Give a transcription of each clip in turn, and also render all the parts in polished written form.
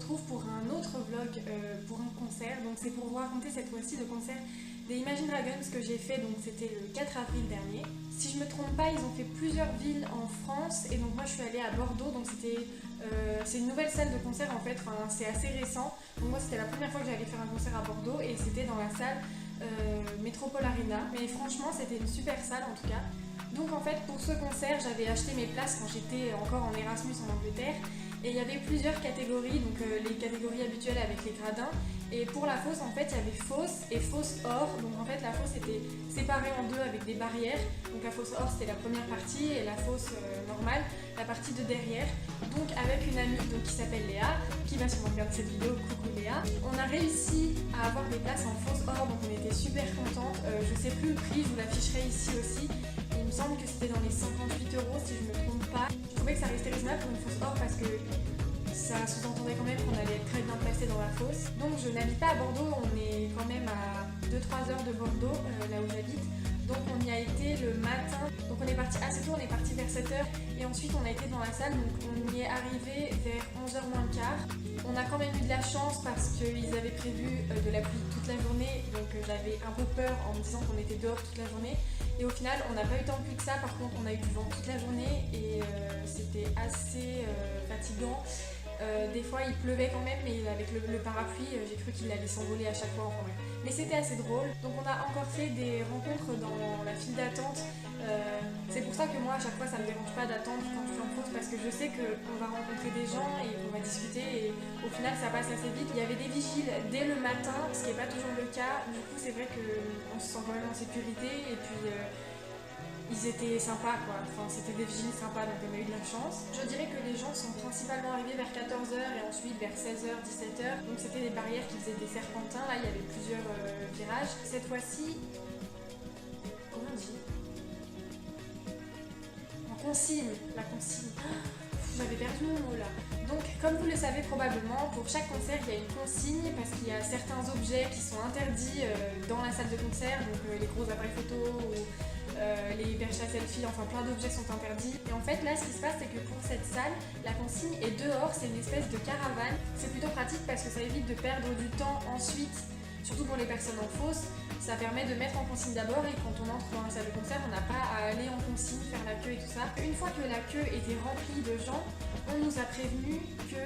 retrouve pour un autre vlog, pour un concert. Donc c'est pour vous raconter cette fois-ci le concert des Imagine Dragons que j'ai fait, donc c'était le 4 avril dernier. Si je me trompe pas, ils ont fait plusieurs villes en France et donc moi je suis allée à Bordeaux, donc c'est une nouvelle salle de concert en fait, enfin, c'est assez récent. Donc moi c'était la première fois que j'allais faire un concert à Bordeaux et c'était dans la salle Métropole Arena. Mais franchement c'était une super salle en tout cas. Donc en fait pour ce concert j'avais acheté mes places quand j'étais encore en Erasmus en Angleterre. Et il y avait plusieurs catégories, donc les catégories habituelles avec les gradins. Et pour la fosse, en fait, il y avait fosse et fosse or. Donc en fait, la fosse était séparée en deux avec des barrières. Donc la fosse or, c'était la première partie et la fosse normale, la partie de derrière. Donc avec une amie donc, qui s'appelle Léa, qui va sûrement regarder cette vidéo, coucou Léa. On a réussi à avoir des places en fosse or, donc on était super contentes. Je sais plus le prix, je vous l'afficherai ici aussi. Il me semble que c'était dans les 58 € si je ne me trompe pas. Je trouvais que ça restait raisonnable pour une fosse or parce que ça sous-entendait quand même qu'on allait être très bien placé dans la fosse. Donc je n'habite pas à Bordeaux, on est quand même à 2-3 heures de Bordeaux, là où j'habite. Donc on y a été le matin, donc on est parti assez tôt, on est parti vers 7 h et ensuite on a été dans la salle, donc on y est arrivé vers 11 h moins le quart. On a quand même eu de la chance parce qu'ils avaient prévu de la pluie toute la journée, donc j'avais un peu peur en me disant qu'on était dehors toute la journée. Et au final, on n'a pas eu tant de pluie que ça, par contre on a eu du vent toute la journée et c'était assez fatigant. Des fois il pleuvait quand même, mais avec le parapluie, j'ai cru qu'il allait s'envoler à chaque fois. Enfin, bref. Mais c'était assez drôle. Donc on a encore fait des rencontres dans la file d'attente. C'est pour ça que moi à chaque fois ça me dérange pas d'attendre quand je suis en pause parce que je sais qu'on va rencontrer des gens et qu'on va discuter et au final ça passe assez vite. Il y avait des vigiles dès le matin, ce qui n'est pas toujours le cas. Du coup c'est vrai qu'on se sent quand même en sécurité et puis ils étaient sympas quoi, enfin c'était des vigiles sympas donc on a eu de la chance. Je dirais que les gens sont principalement arrivés vers 14 h et ensuite vers 16 h, 17 h. Donc c'était des barrières qui faisaient des serpentins, là il y avait plusieurs virages. Cette fois-ci, comment on dit ? En consigne, la consigne. J'avais perdu mon mot là. Donc comme vous le savez probablement, pour chaque concert il y a une consigne parce qu'il y a certains objets qui sont interdits dans la salle de concert, donc les gros appareils photo ou les perches à selfie, enfin plein d'objets sont interdits. Et en fait là ce qui se passe c'est que pour cette salle, la consigne est dehors, c'est une espèce de caravane. C'est plutôt pratique parce que ça évite de perdre du temps ensuite, surtout pour les personnes en fosse. Ça permet de mettre en consigne d'abord et quand on entre dans la salle de concert, on n'a pas à aller en consigne, faire la queue et tout ça. Une fois que la queue était remplie de gens, on nous a prévenu que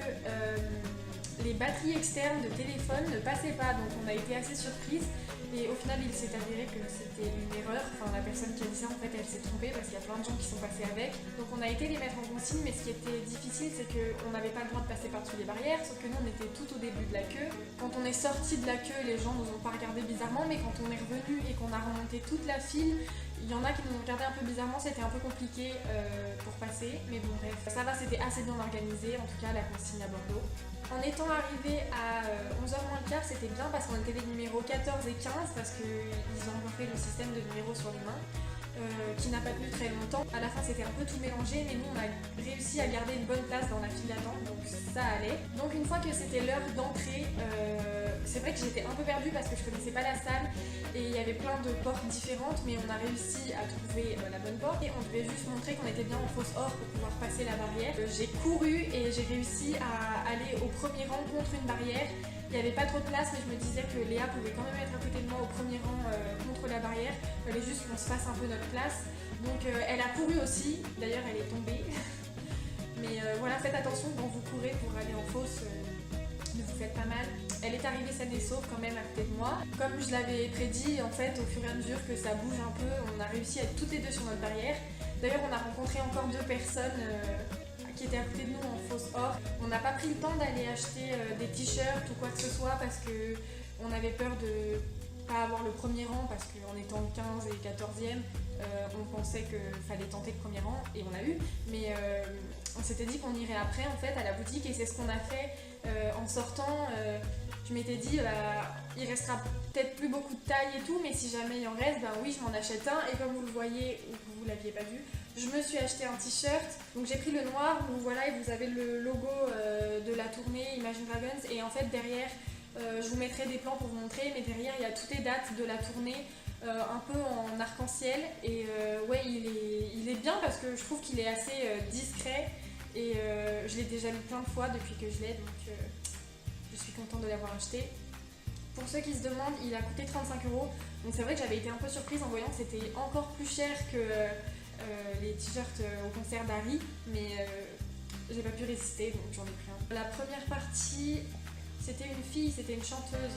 les batteries externes de téléphone ne passaient pas, donc on a été assez surprise et au final il s'est avéré que c'était une erreur, enfin la personne qui a dit ça en fait elle s'est trompée parce qu'il y a plein de gens qui sont passés avec, donc on a été les mettre en consigne, mais ce qui était difficile c'est qu'on n'avait pas le droit de passer par-dessus les barrières, sauf que nous on était tout au début de la queue. Quand on est sorti de la queue, les gens nous ont pas regardé bizarrement, mais quand on est revenu et qu'on a remonté toute la file, il y en a qui nous ont regardé un peu bizarrement, c'était un peu compliqué pour passer, mais bon bref, ça va, c'était assez bien organisé, en tout cas la consigne à Bordeaux. En étant arrivé à 11 h moins le quart, c'était bien parce qu'on était les numéros 14 et 15 parce qu'ils ont refait le système de numéros sur les mains. Qui n'a pas tenu très longtemps. À la fin c'était un peu tout mélangé, mais nous on a réussi à garder une bonne place dans la file d'attente, donc ça allait. Donc une fois que c'était l'heure d'entrée, c'est vrai que j'étais un peu perdue parce que je connaissais pas la salle et il y avait plein de portes différentes, mais on a réussi à trouver la bonne porte et on devait juste montrer qu'on était bien en fosse or pour pouvoir passer la barrière. J'ai couru et j'ai réussi à aller au premier rang contre une barrière. Il n'y avait pas trop de place, mais je me disais que Léa pouvait quand même être à côté de moi au premier rang contre la barrière. Il fallait juste qu'on se fasse un peu notre place. Donc elle a couru aussi, d'ailleurs elle est tombée. Mais voilà, faites attention quand vous courez pour aller en fosse, ne vous faites pas mal. Elle est arrivée saine et sauve quand même à côté de moi. Comme je l'avais prédit, en fait, au fur et à mesure que ça bouge un peu, on a réussi à être toutes les deux sur notre barrière. D'ailleurs, on a rencontré encore deux personnes qui étaient à côté de nous en fosse or. On n'a pas pris le temps d'aller acheter des t-shirts ou quoi que ce soit parce qu'on avait peur de pas avoir le premier rang parce qu'en étant 15 et 14e, on pensait qu'il fallait tenter le premier rang et on a eu. Mais on s'était dit qu'on irait après en fait à la boutique et c'est ce qu'on a fait en sortant. Je m'étais dit il restera peut-être plus beaucoup de taille et tout, mais si jamais il en reste, ben oui je m'en achète un et comme vous le voyez ou que vous l'aviez pas vu, je me suis acheté un t-shirt. Donc j'ai pris le noir où voilà et vous avez le logo de la tournée Imagine Dragons et en fait derrière je vous mettrai des plans pour vous montrer, mais derrière il y a toutes les dates de la tournée un peu en arc-en-ciel et ouais il est bien parce que je trouve qu'il est assez discret et je l'ai déjà mis plein de fois depuis que je l'ai donc suis contente de l'avoir acheté. Pour ceux qui se demandent, il a coûté 35 €. Donc c'est vrai que j'avais été un peu surprise en voyant que c'était encore plus cher que les t-shirts au concert d'Harry, mais j'ai pas pu résister, donc j'en ai pris un. La première partie, c'était une fille, c'était une chanteuse,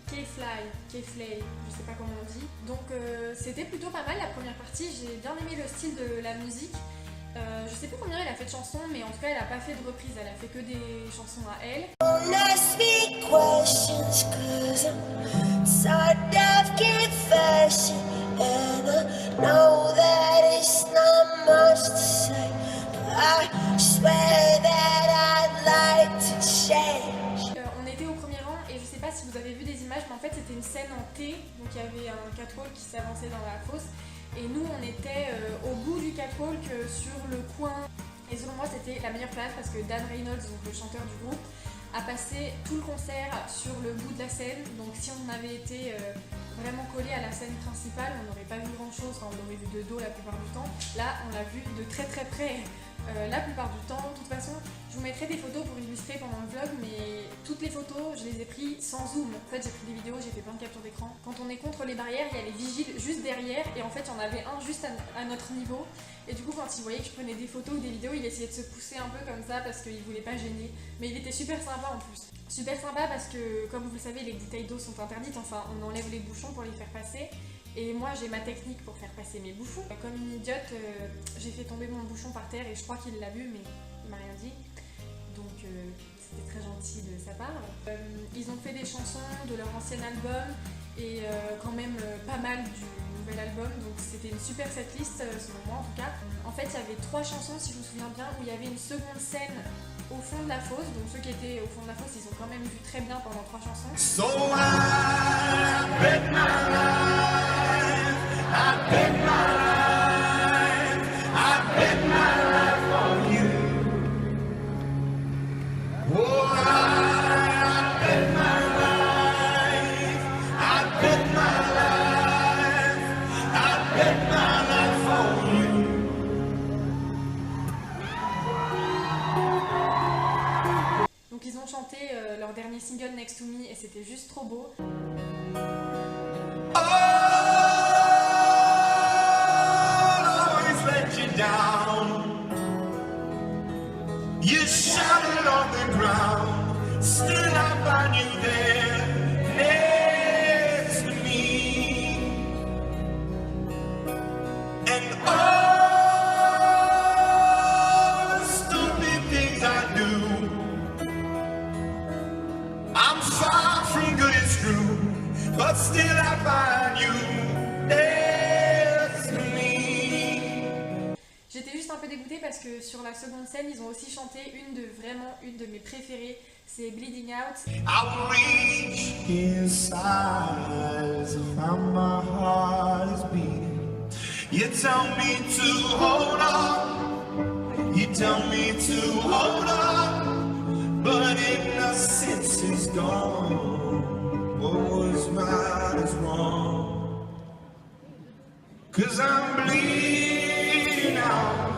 K-Fly, je sais pas comment on dit. Donc c'était plutôt pas mal la première partie, j'ai bien aimé le style de la musique. Je sais pas combien elle a fait de chansons, mais en tout cas elle a pas fait de reprise, elle a fait que des chansons à elle. On était au premier rang et je sais pas si vous avez vu des images, mais en fait c'était une scène en T, donc il y avait un catwalk qui s'avançait dans la fosse. Et nous on était au bout du catwalk sur le coin, et selon moi c'était la meilleure place parce que Dan Reynolds, donc le chanteur du groupe, a passé tout le concert sur le bout de la scène. Donc si on avait été vraiment collé à la scène principale, on n'aurait pas vu grand chose, enfin, on l'aurait vu de dos la plupart du temps. Là on l'a vu de très très près la plupart du temps. De toute façon je vous mettrai des photos pour illustrer pendant le vlog, mais toutes les photos je les ai prises sans zoom. En fait j'ai pris des vidéos, j'ai fait plein de captures d'écran. Quand on est contre les barrières, il y a les vigiles juste derrière, et en fait il y en avait un juste à notre niveau. Et du coup quand il voyait que je prenais des photos ou des vidéos, il essayait de se pousser un peu comme ça parce qu'il voulait pas gêner. Mais il était super sympa en plus. Super sympa parce que comme vous le savez, les bouteilles d'eau sont interdites, enfin on enlève les bouchons pour les faire passer. Et moi j'ai ma technique pour faire passer mes bouchons. Comme une idiote, j'ai fait tomber mon bouchon par terre et je crois qu'il l'a vu, mais il m'a rien dit. Donc c'était très gentil de sa part. Ils ont fait des chansons de leur ancien album et quand même pas mal du nouvel album, donc c'était une super setlist selon moi en tout cas. En fait il y avait 3 chansons si je me souviens bien, où il y avait une seconde scène au fond de la fosse, donc ceux qui étaient au fond de la fosse ils ont quand même vu très bien pendant 3 chansons. So I bet my life, I bet my life, I bet my life on you. Oh, I bet my life, I bet my life, I bet my life on you. Donc ils ont chanté leur dernier single Next to Me et c'était juste trop beau. You shouted on the ground, still I find you there, next to me. And all the stupid things I do, I'm far from good and true, but still I find you next to me. J'étais juste un peu dégoûtée parce que sur la seconde scène, ils ont aussi chanté une de mes préférées, c'est Bleeding Out. I will reach inside as if my heart is beating. You tell me to hold on, you tell me to hold on, but innocence is gone. What was right is wrong, 'cause I'm bleeding out.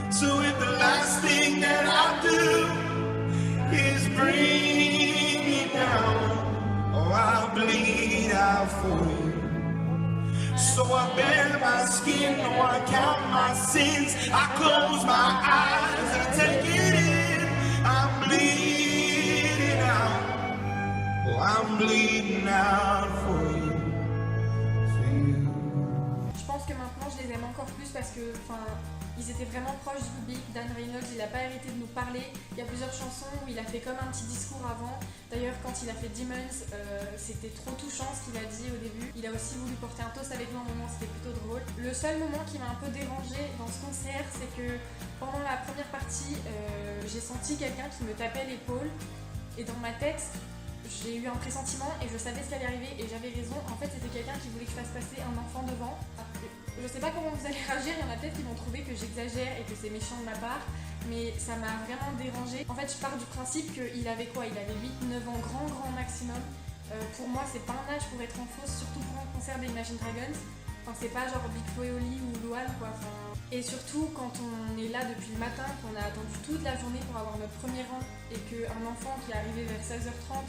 So if the last thing that I do is bring me down, oh, I'll bleed out for you. So I bare my skin, oh, I count my sins, I close my eyes and take it in. I'm bleeding out, oh, I'm bleeding out for you, for you. Je pense que maintenant je les aime encore plus parce que, ils étaient vraiment proches du public. Dan Reynolds, il n'a pas arrêté de nous parler. Il y a plusieurs chansons où il a fait comme un petit discours avant. D'ailleurs, quand il a fait Demons, c'était trop touchant ce qu'il a dit au début. Il a aussi voulu porter un toast avec nous un moment, c'était plutôt drôle. Le seul moment qui m'a un peu dérangée dans ce concert, c'est que pendant la première partie, j'ai senti quelqu'un qui me tapait l'épaule. Et dans ma tête, j'ai eu un pressentiment et je savais ce qui allait arriver et j'avais raison. En fait, c'était quelqu'un qui voulait que je fasse passer un enfant devant. Je sais pas comment vous allez réagir, il y en a peut-être qui vont trouver que j'exagère et que c'est méchant de ma part, mais ça m'a vraiment dérangée. En fait, je pars du principe qu'il avait quoi? Il avait 8-9 ans grand maximum. Pour moi, c'est pas un âge pour être en fosse, surtout pour un concert d'Imagine Dragons. Enfin, c'est pas genre Big Flo et Oli ou Louane quoi. Enfin, et surtout quand on est là depuis le matin, qu'on a attendu toute la journée pour avoir notre premier rang et qu'un enfant qui est arrivé vers 16h30,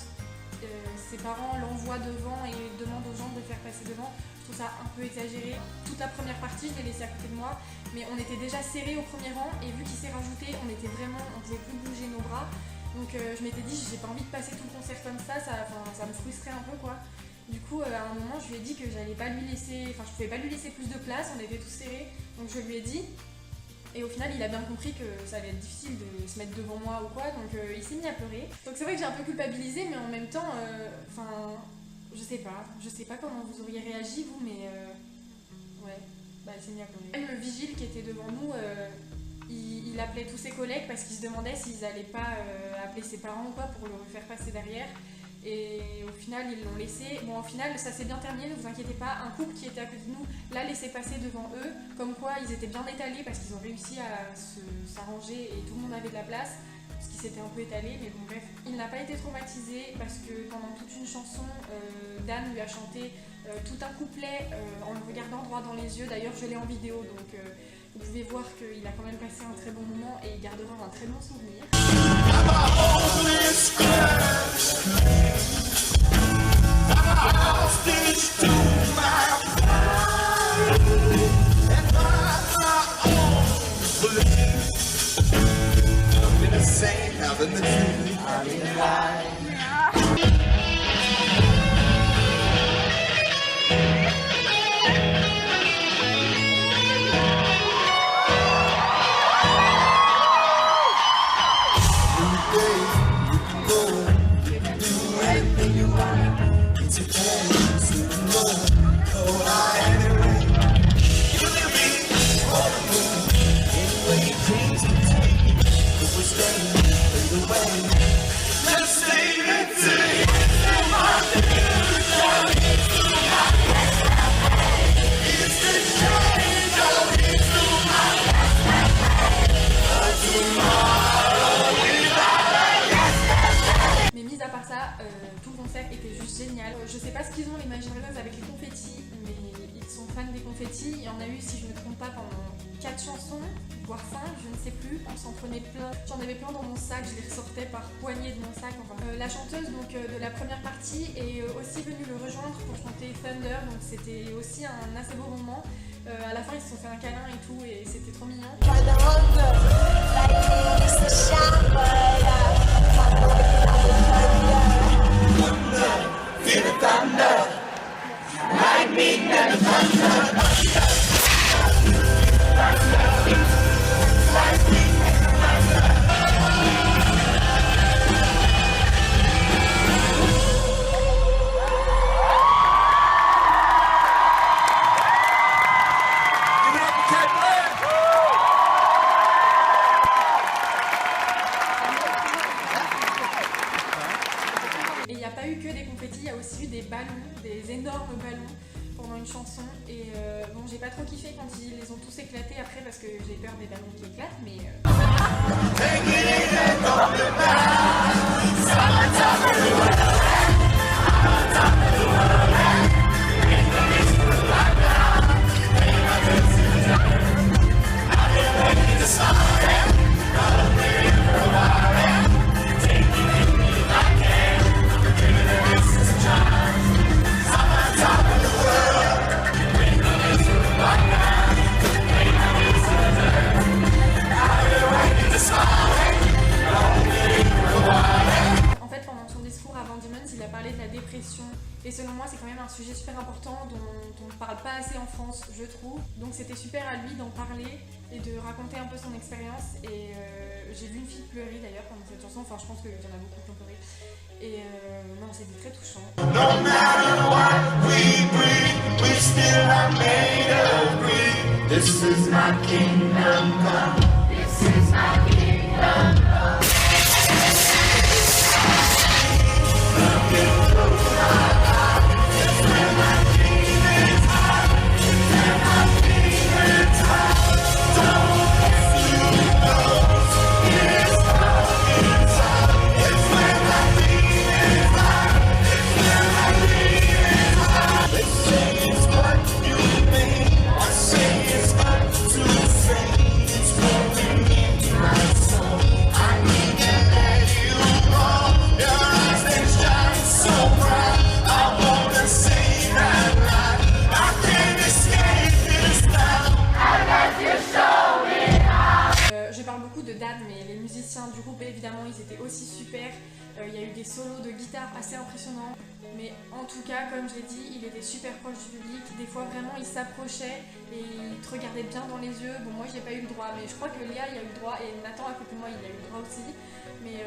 ses parents l'envoient devant et demandent aux gens de le faire passer devant, je trouve ça un peu exagéré. Toute la première partie, je l'ai laissé à côté de moi, mais on était déjà serrés au premier rang et vu qu'il s'est rajouté, on pouvait plus bouger nos bras. Donc je m'étais dit, j'ai pas envie de passer tout le concert comme ça me frustrait un peu quoi. Du coup, à un moment, je lui ai dit que je pouvais pas lui laisser plus de place, on était tous serrés, donc je lui ai dit. Et au final, il a bien compris que ça allait être difficile de se mettre devant moi ou quoi, donc il s'est mis à pleurer. Donc c'est vrai que j'ai un peu culpabilisé, mais en même temps, je sais pas comment vous auriez réagi vous, mais ouais, il s'est mis à pleurer. Même le vigile qui était devant nous, il appelait tous ses collègues parce qu'il se demandait s'ils allaient pas appeler ses parents ou quoi pour le faire passer derrière. Et au final, ils l'ont laissé. Bon, au final, ça s'est bien terminé, ne vous inquiétez pas. Un couple qui était à côté de nous l'a laissé passer devant eux. Comme quoi, ils étaient bien étalés parce qu'ils ont réussi à s'arranger et tout le monde avait de la place. Parce qu'ils s'étaient un peu étalés. Mais bon, bref, il n'a pas été traumatisé parce que pendant toute une chanson, Dan lui a chanté tout un couplet en le regardant droit dans les yeux. D'ailleurs, je l'ai en vidéo, donc vous pouvez voir qu'il a quand même passé un très bon moment et il gardera un très bon souvenir. Tout le concert était juste génial. Je sais pas ce qu'ils ont les Imagine Dragons avec les confettis, mais ils sont fans des confettis. Il y en a eu, si je ne me trompe pas, pendant 4 chansons, voire 5, je ne sais plus. On s'en prenait plein. J'en avais plein dans mon sac, je les ressortais par poignée de mon sac. Enfin, la chanteuse donc, de la première partie est aussi venue le rejoindre pour chanter Thunder, donc c'était aussi un assez beau moment. À la fin, ils se sont fait un câlin et tout, et c'était trop mignon. Et il n'y a pas eu que des confettis, il y a aussi eu des ballons, des énormes ballons pendant une chanson. Et bon, j'ai pas trop kiffé quand ils les ont tous éclatés après parce que j'ai peur des ballons qui éclatent, mais... il a parlé de la dépression et selon moi c'est quand même un sujet super important dont on ne parle pas assez en France, je trouve. Donc c'était super à lui d'en parler et de raconter un peu son expérience. Et j'ai vu une fille pleurer d'ailleurs pendant cette chanson, enfin je pense qu'il y en a beaucoup qui ont pleuré. Et non, c'était très touchant. No matter what we breathe, we still are made of greed. This is my kingdom come. This is my kingdom come. What you made. évidemment ils étaient aussi super. Il y a eu des solos de guitare assez impressionnants. Mais en tout cas, comme je l'ai dit, il était super proche du public. Des fois vraiment il s'approchait et il te regardait bien dans les yeux. Bon, moi j'ai pas eu le droit, mais je crois que Léa il a eu le droit et Nathan à côté de moi il a eu le droit aussi. Mais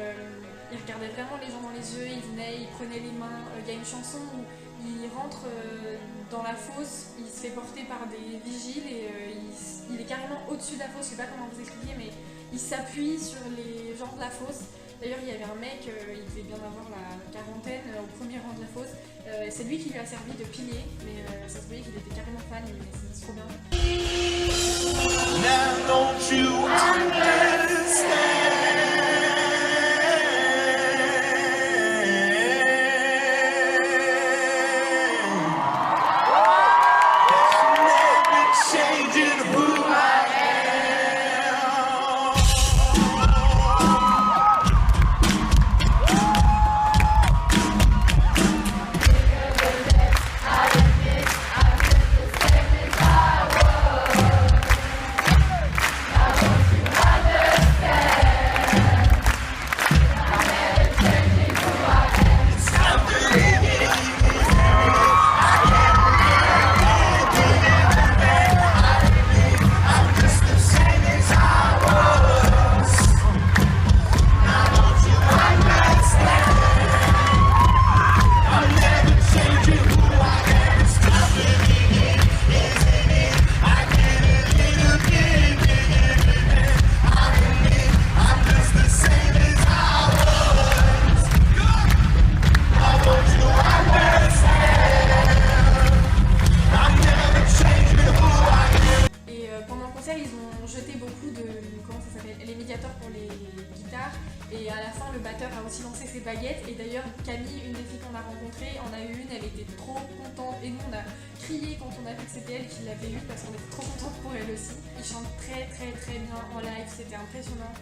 il regardait vraiment les gens dans les yeux, il venait, il prenait les mains. Il y a une chanson où il rentre dans la fosse, il se fait porter par des vigiles et il est carrément au-dessus de la fosse. Je sais pas comment vous expliquer, mais il s'appuie sur les gens de la fosse. D'ailleurs, il y avait un mec, il devait bien avoir la quarantaine, au premier rang de la fosse. C'est lui qui lui a servi de pilier, mais ça se voyait qu'il était carrément fan, mais c'est trop bien. Now don't you understand? Et à la fin, le batteur a aussi lancé ses baguettes. Et d'ailleurs, Camille, une des filles qu'on a rencontrées, en a eu une, elle était trop contente. Et nous, on a crié quand on a vu que c'était elle qui l'avait eu parce qu'on était trop contente pour elle aussi. Il chante très bien en live, c'était impressionnant.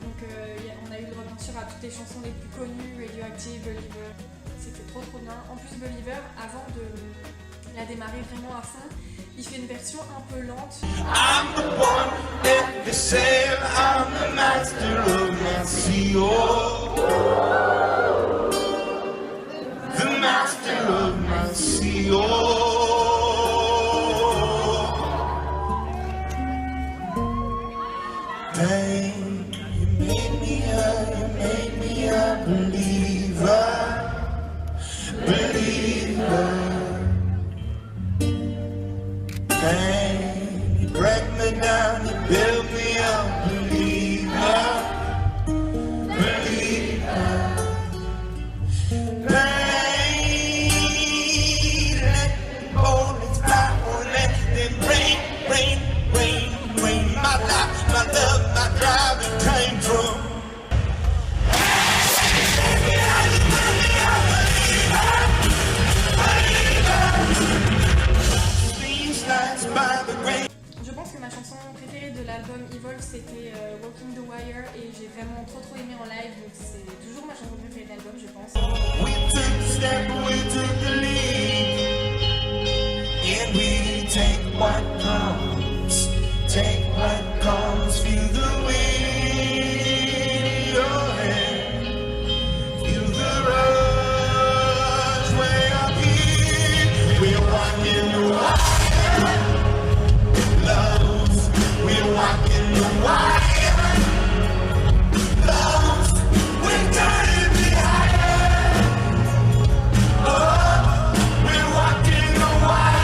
Donc on a eu le droit bien sûr à toutes les chansons les plus connues, Radioactive, Believer. C'était trop bien. En plus, Believer, avant de la démarrer vraiment à fond, il fait une version un peu lente. I'm the one that they say I'm the master of my CEO. The master of my CEO. Pain, you made me a believer. Pain, you break me down, you build me up, believer. Pain, let the bullets fly, let them rain. My life, my love, my drive, it came from. Je pense que ma chanson préférée de l'album Evolve c'était Walking the Wire et j'ai vraiment trop aimé en live, donc c'est toujours ma chanson préférée de l'album je pense. We took the step, we took the lead, and we take what comes, feel the wind in your hand, feel the rush way up here, we're walking the wire. We're walking the wire. Loves, we're turning behind. Oh, we're walking the wire.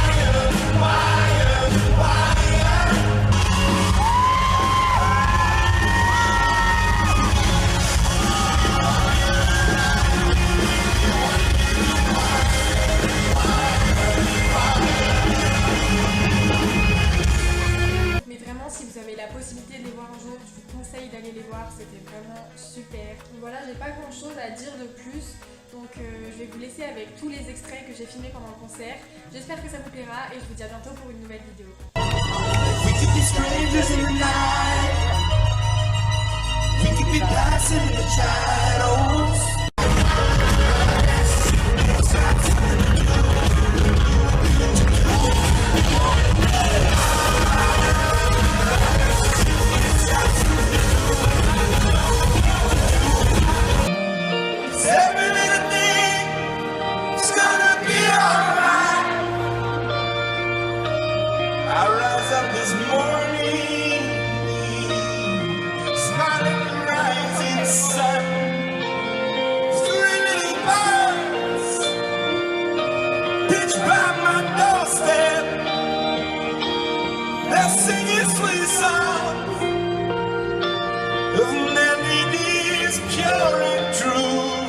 Si vous avez la possibilité de les voir un jour, je vous conseille d'aller les voir, c'était vraiment super. Donc voilà, j'ai pas grand chose à dire de plus, donc je vais vous laisser avec tous les extraits que j'ai filmés pendant le concert. J'espère que ça vous plaira et je vous dis à bientôt pour une nouvelle vidéo. I rise up this morning, smiling at the rising sun. Three little birds pitch by my doorstep. They're singing sweet songs of melodies pure and true.